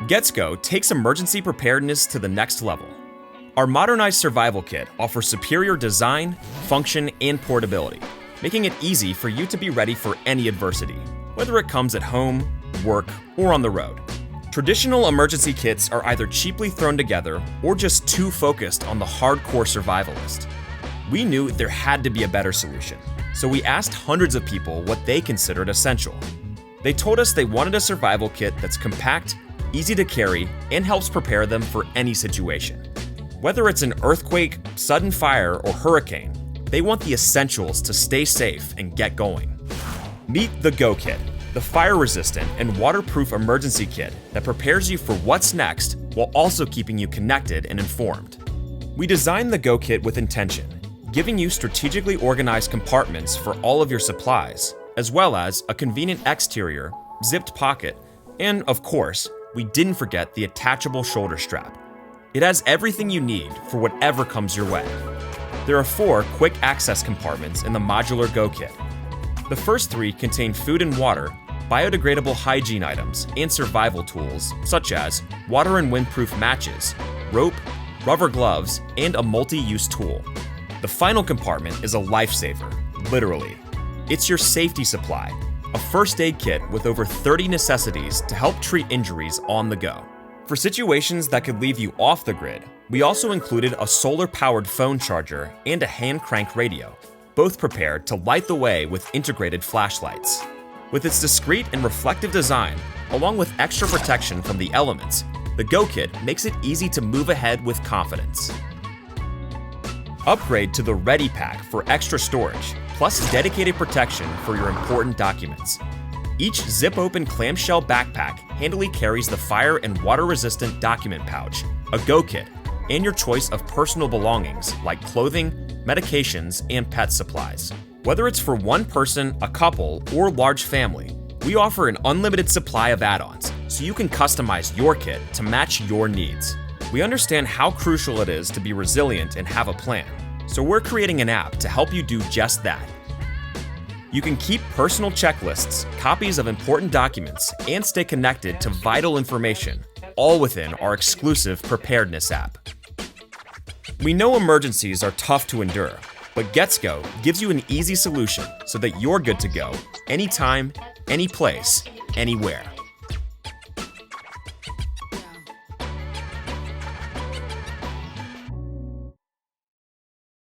GetsGo takes emergency preparedness to the next level. Our modernized survival kit offers superior design, function, and portability, making it easy for you to be ready for any adversity, whether it comes at home, work, or on the road. Traditional emergency kits are either cheaply thrown together or just too focused on the hardcore survivalist. We knew there had to be a better solution, so we asked hundreds of people what they considered essential. They told us they wanted a survival kit that's compact, easy to carry, and helps prepare them for any situation. Whether it's an earthquake, sudden fire, or hurricane, they want the essentials to stay safe and get going. Meet the Go Kit, the fire-resistant and waterproof emergency kit that prepares you for what's next while also keeping you connected and informed. We designed the Go Kit with intention, giving you strategically organized compartments for all of your supplies, as well as a convenient exterior, zipped pocket, and of course, we didn't forget the attachable shoulder strap. It has everything you need for whatever comes your way. There are 4 quick access compartments in the modular Go Kit. The first 3 contain food and water, biodegradable hygiene items, and survival tools such as water and windproof matches, rope, rubber gloves, and a multi-use tool. The final compartment is a lifesaver, literally. It's your safety supply, a first aid kit with over 30 necessities to help treat injuries on the go. For situations that could leave you off the grid, we also included a solar-powered phone charger and a hand-crank radio, both prepared to light the way with integrated flashlights. With its discreet and reflective design, along with extra protection from the elements, the Go Kit makes it easy to move ahead with confidence. Upgrade to the Ready Pack for extra storage, plus dedicated protection for your important documents. Each zip-open clamshell backpack handily carries the fire and water-resistant document pouch, a Go Kit, and your choice of personal belongings like clothing, medications, and pet supplies. Whether it's for one person, a couple, or large family, we offer an unlimited supply of add-ons, so you can customize your kit to match your needs. We understand how crucial it is to be resilient and have a plan, so we're creating an app to help you do just that. You can keep personal checklists, copies of important documents, and stay connected to vital information, all within our exclusive preparedness app. We know emergencies are tough to endure, but GetsGo gives you an easy solution so that you're good to go anytime, any place, anywhere.